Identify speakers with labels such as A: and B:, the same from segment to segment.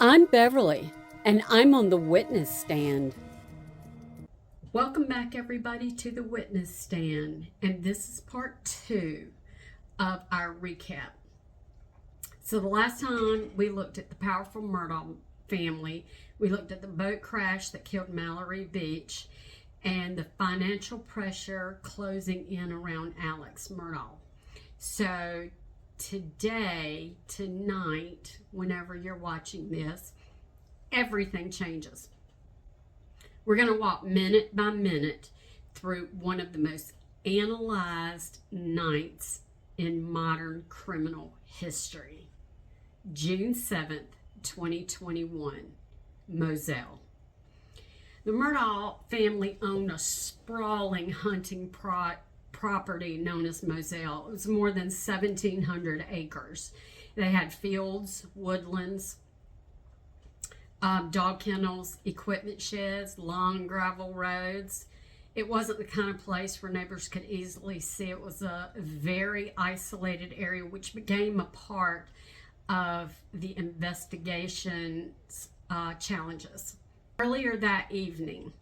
A: I'm Beverly, and I'm on the witness stand. Welcome back, everybody, to the witness stand, and this is part 2 of our recap. So the last time we looked at the powerful Murdaugh family, we looked at the boat crash that killed Mallory Beach and the financial pressure closing in around Alex Murdaugh. So tonight, whenever you're watching this, everything changes. We're going to walk minute by minute through one of the most analyzed nights in modern criminal history. June 7th, 2021, Moselle. The Murdaugh family owned a sprawling hunting property known as Moselle. It was more than 1,700 acres. They had fields, woodlands, dog kennels, equipment sheds, long gravel roads. It wasn't the kind of place where neighbors could easily see. It was a very isolated area, which became a part of the investigation's challenges. Earlier that evening,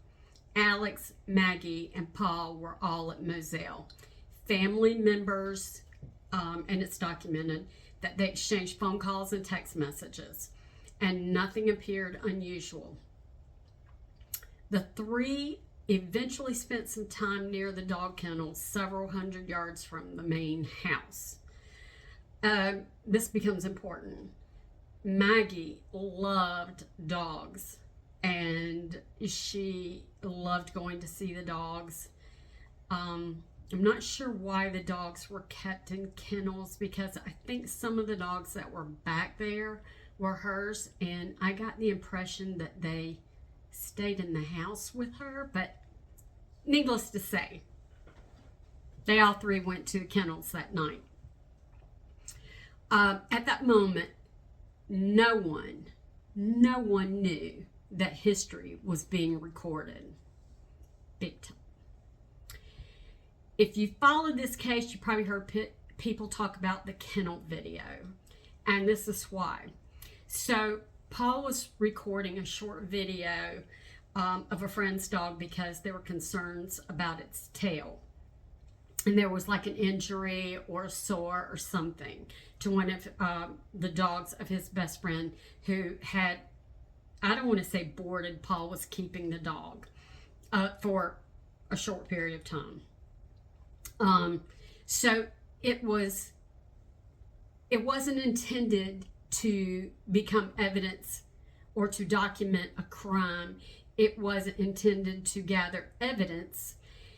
A: Alex, Maggie, and Paul were all at Moselle. Family members, and it's documented, that they exchanged phone calls and text messages, and nothing appeared unusual. The three eventually spent some time near the dog kennel, several hundred yards from the main house. This becomes important. Maggie loved dogs, and she loved going to see the dogs. I'm not sure why the dogs were kept in kennels, because I think some of the dogs that were back there were hers, and I got the impression that they stayed in the house with her, but needless to say, they all three went to the kennels that night. At that moment, no one knew that history was being recorded. Big time. If you followed this case, you probably heard people talk about the kennel video, and this is why. So Paul was recording a short video of a friend's dog because there were concerns about its tail. And there was like an injury or a sore or something to one of the dogs of his best friend who had, I don't want to say boarded, Paul was keeping the dog for a short period of time. So it wasn't intended to become evidence or to document a crime. It wasn't intended to gather evidence.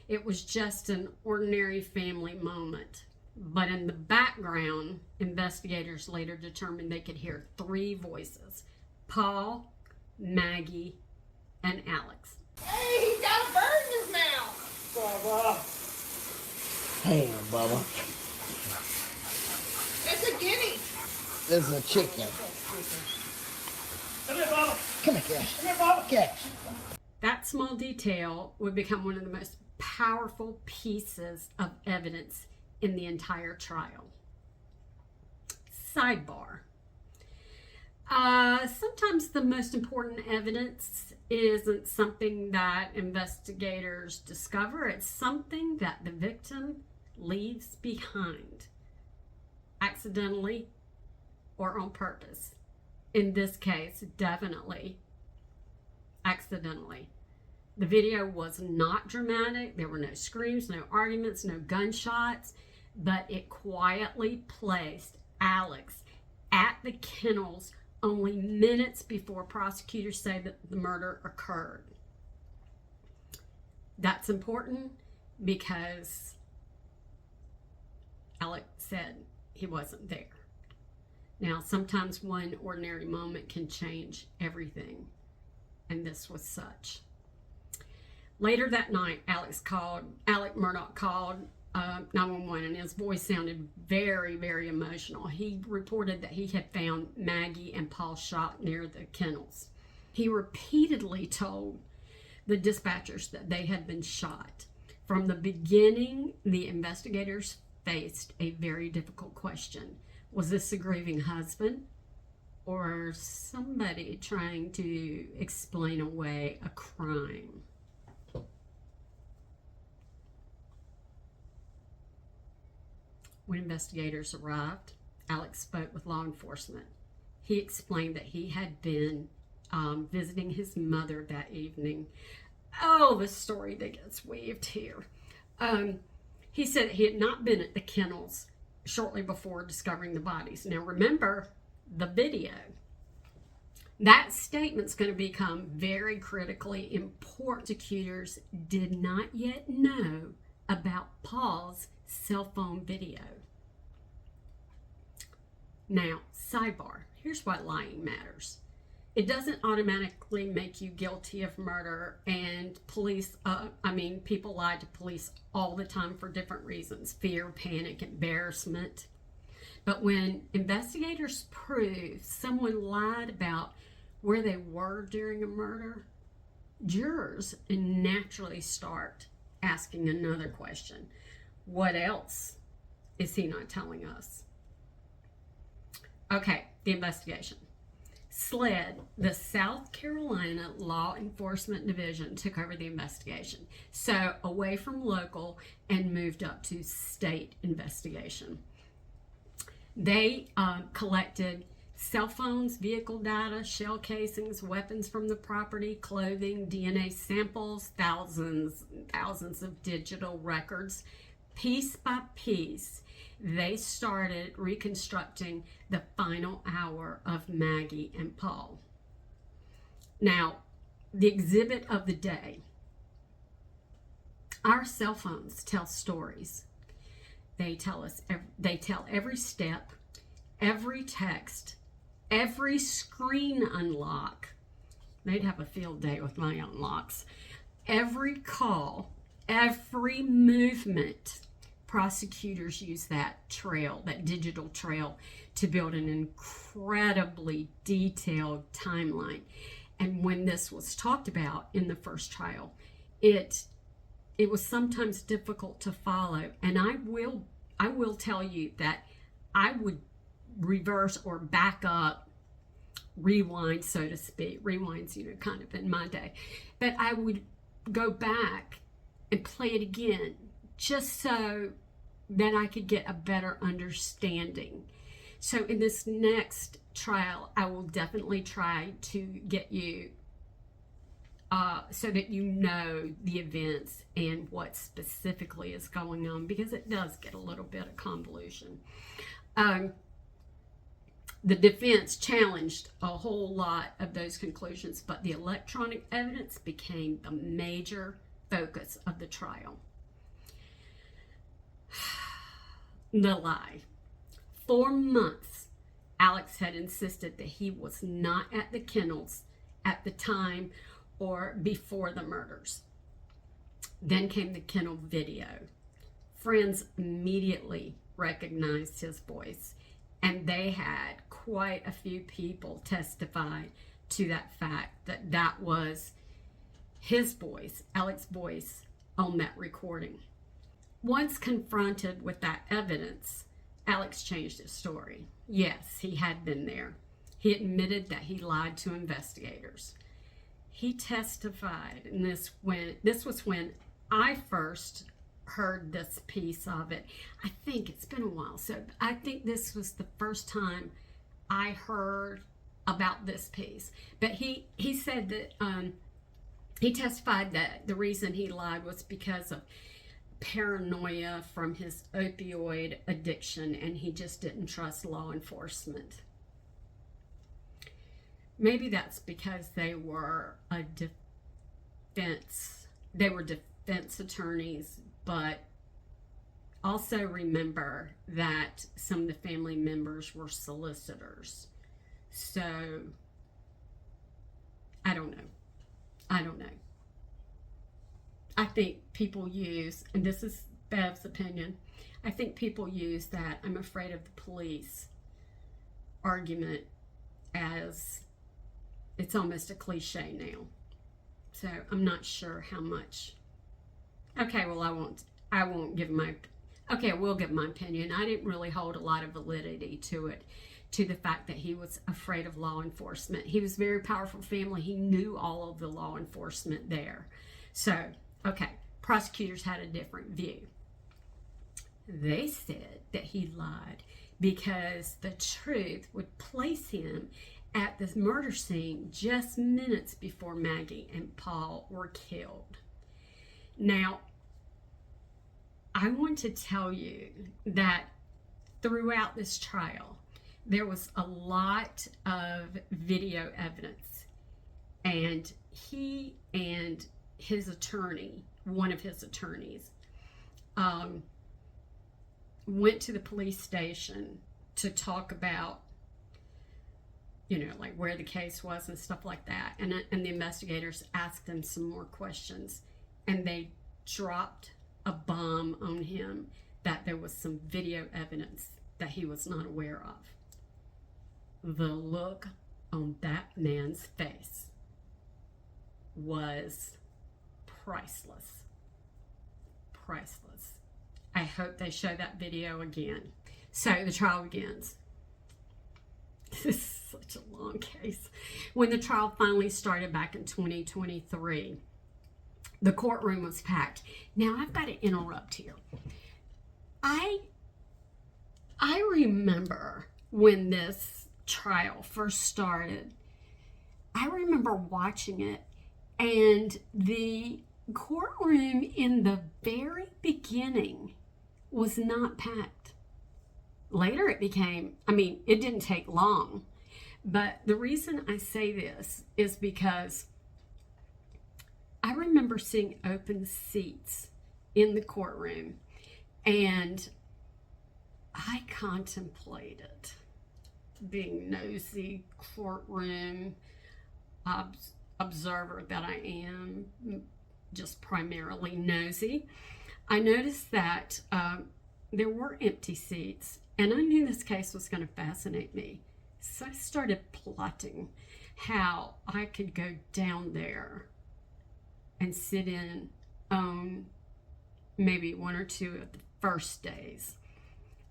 A: It was just an ordinary family moment. But in the background, investigators later determined they could hear three voices: Paul, Maggie, and Alex.
B: Hey, he's got a bird in his mouth.
C: Bubba. Hey, Bubba.
B: It's a guinea.
C: This is a chicken.
B: Come here, Bubba.
C: Come here, Cash.
B: Come here, Bubba.
C: Cash.
A: That small detail would become one of the most powerful pieces of evidence in the entire trial. Sidebar. Sometimes the most important evidence isn't something that investigators discover. It's something that the victim leaves behind, accidentally or on purpose. In this case, definitely accidentally. The video was not dramatic. There were no screams, no arguments, no gunshots, but it quietly placed Alex at the kennels only minutes before prosecutors say that the murder occurred. That's important because Alex said he wasn't there. Now, sometimes one ordinary moment can change everything, and this was such. Later that night, Alex Murdaugh called 911, and his voice sounded very, very emotional. He reported that he had found Maggie and Paul shot near the kennels. He repeatedly told the dispatchers that they had been shot. From the beginning, the investigators faced a very difficult question. Was this a grieving husband or somebody trying to explain away a crime. When investigators arrived, Alex spoke with law enforcement. He explained that he had been visiting his mother that evening. Oh, the story that gets weaved here. He said he had not been at the kennels shortly before discovering the bodies. Now remember the video. That statement's going to become very critically important. Prosecutors did not yet know about Paul's cell phone video. Now, sidebar, here's why lying matters. It doesn't automatically make you guilty of murder, and people lie to police all the time for different reasons: fear, panic, embarrassment. But when investigators prove someone lied about where they were during a murder, jurors naturally start asking another question. What else is he not telling us? Okay, the investigation. SLED, the South Carolina Law Enforcement Division, took over the investigation. So away from local and moved up to state investigation. They collected cell phones, vehicle data, shell casings, weapons from the property, clothing, DNA samples, thousands of digital records. Piece by piece, they started reconstructing the final hour of Maggie and Paul. Now, the exhibit of the day. Our cell phones tell stories. They tell every step, every text, every screen unlock. They'd have a field day with my unlocks. Every call, every movement. Prosecutors use that trail, that digital trail, to build an incredibly detailed timeline. And when this was talked about in the first trial, it was sometimes difficult to follow. And I will tell you that I would reverse or back up, rewind, so to speak. Rewind's, kind of in my day. But I would go back and play it again, just so that I could get a better understanding. So in this next trial, I will definitely try to get you so that you know the events and what specifically is going on, because it does get a little bit of convolution. The defense challenged a whole lot of those conclusions, but the electronic evidence became the major focus of the trial. The lie. For months, Alex had insisted that he was not at the kennels at the time or before the murders. Then came the kennel video. Friends immediately recognized his voice, and they had quite a few people testify to that fact, that that was his voice, Alex's voice, on that recording. Once confronted with that evidence, Alex changed his story. Yes, he had been there. He admitted that he lied to investigators. He testified, and this was when I first heard this piece of it. I think it's been a while, so I think this was the first time I heard about this piece. But he said that he testified that the reason he lied was because of paranoia from his opioid addiction, and he just didn't trust law enforcement. Maybe that's because they were defense attorneys, but also remember that some of the family members were solicitors. So I don't know. I think people use, and this is Bev's opinion, I think people use that "I'm afraid of the police" argument as it's almost a cliche now. So I'm not sure how much. Okay, well, I won't give my, okay, I will give my opinion. I didn't really hold a lot of validity to it, to the fact that he was afraid of law enforcement. He was a very powerful family. He knew all of the law enforcement there. So, okay, prosecutors had a different view. They said that he lied because the truth would place him at the murder scene just minutes before Maggie and Paul were killed. Now, I want to tell you that throughout this trial, there was a lot of video evidence, and he and his attorney, one of his attorneys, went to the police station to talk about, like where the case was and stuff like that. And the investigators asked them some more questions, and they dropped a bomb on him that there was some video evidence that he was not aware of. The look on that man's face was priceless. Priceless. I hope they show that video again. So the trial begins. This is such a long case. When the trial finally started back in 2023, the courtroom was packed. Now I've got to interrupt here. I remember when this trial first started, I remember watching it, and the courtroom in the very beginning was not packed. Later it became, it didn't take long, but the reason I say this is because I remember seeing open seats in the courtroom, and I contemplated being nosy courtroom observer that I am, just primarily nosy. I noticed that there were empty seats, and I knew this case was going to fascinate me. So I started plotting how I could go down there and sit in on maybe one or two of the first days.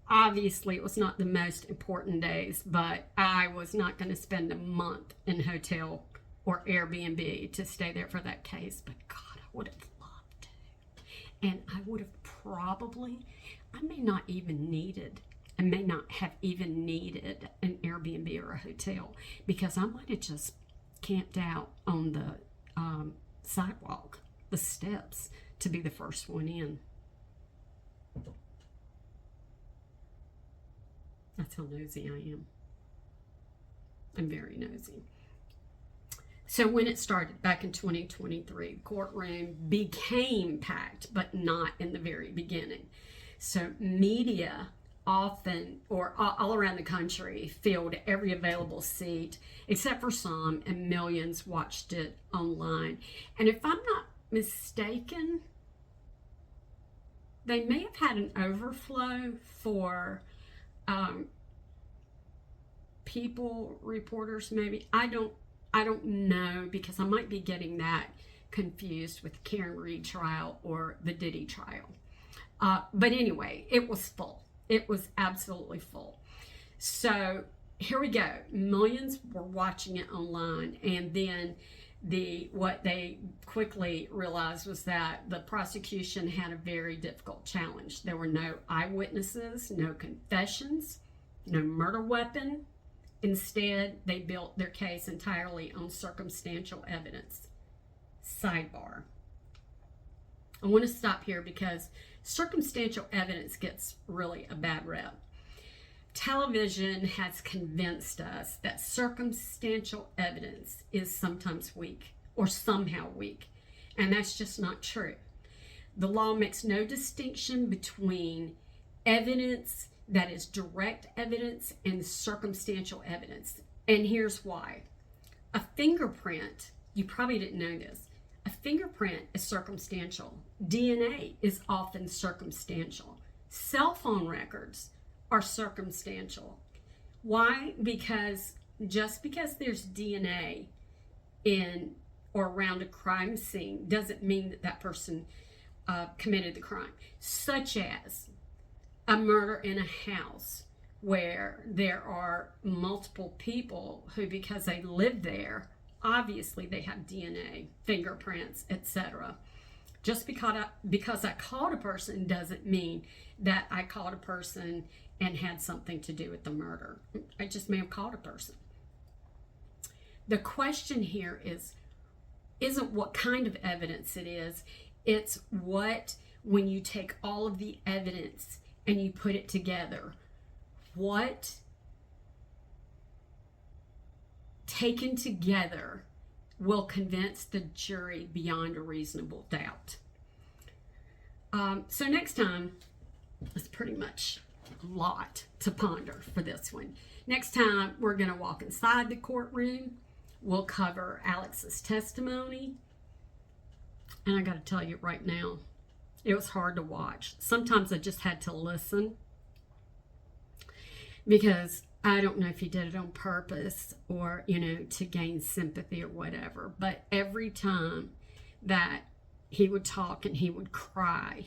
A: Obviously, it was not the most important days, but I was not going to spend a month in hotel or Airbnb to stay there for that case. But God, I would have loved to. And I would have probably, I may not have even needed an Airbnb or a hotel, because I might have just camped out on the sidewalk, the steps, to be the first one in. That's how nosy I am. I'm very nosy. So when it started back in 2023, the courtroom became packed, but not in the very beginning. So media often, or all around the country, filled every available seat, except for some, and millions watched it online. And if I'm not mistaken, they may have had an overflow for people, reporters, maybe. I don't know, because I might be getting that confused with the Karen Reed trial or the Diddy trial. But anyway, it was full. It was absolutely full. So here we go. Millions were watching it online, and then what they quickly realized was that the prosecution had a very difficult challenge. There were no eyewitnesses, no confessions, no murder weapon. Instead, they built their case entirely on circumstantial evidence. Sidebar. I want to stop here because circumstantial evidence gets really a bad rep. Television has convinced us that circumstantial evidence is sometimes weak, or somehow weak, and that's just not true. The law makes no distinction between evidence that is direct evidence and circumstantial evidence. And here's why. A fingerprint, you probably didn't know this, a fingerprint is circumstantial. DNA is often circumstantial. Cell phone records are circumstantial. Why? Because just because there's DNA in or around a crime scene doesn't mean that that person committed the crime. Such as a murder in a house where there are multiple people who, because they live there, obviously they have DNA, fingerprints, etc. Just because I called a person doesn't mean that I called a person and had something to do with the murder. I just may have called a person. The question here isn't what kind of evidence it is. It's what, when you take all of the evidence and you put it together, what taken together will convince the jury beyond a reasonable doubt. So next time, it's pretty much a lot to ponder for this one. Next time, we're going to walk inside the courtroom. We'll cover Alex's testimony. And I got to tell you right now, it was hard to watch. Sometimes I just had to listen, because I don't know if he did it on purpose or, to gain sympathy or whatever. But every time that he would talk and he would cry,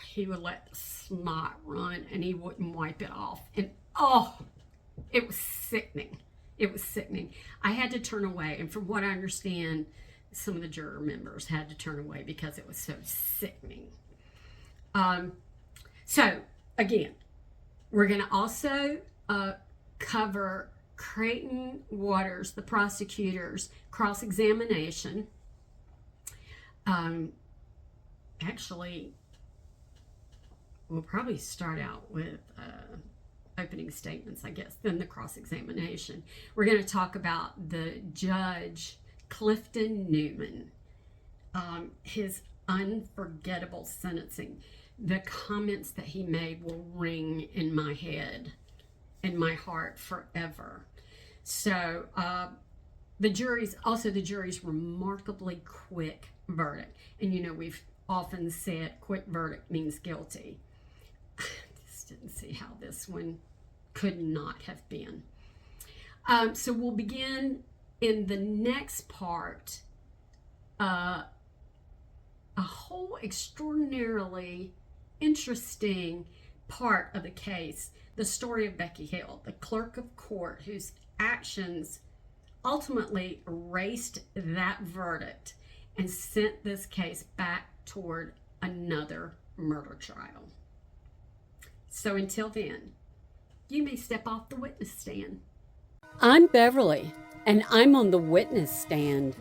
A: he would let the snot run and he wouldn't wipe it off. And it was sickening. It was sickening. I had to turn away. And from what I understand, some of the juror members had to turn away because it was so sickening. So, again, we're going to also cover Creighton Waters, the prosecutor's cross-examination. Actually, we'll probably start out with opening statements, I guess, then the cross-examination. We're going to talk about the judge, Clifton Newman, his unforgettable sentencing. The comments that he made will ring in my head, in my heart forever. So the jury's remarkably quick verdict. And we've often said quick verdict means guilty. I just didn't see how this one could not have been. So we'll begin in the next part, a whole extraordinarily interesting part of the case, the story of Becky Hill, the clerk of court whose actions ultimately erased that verdict and sent this case back toward another murder trial. So until then, you may step off the witness stand. I'm Beverly, and I'm on the witness stand.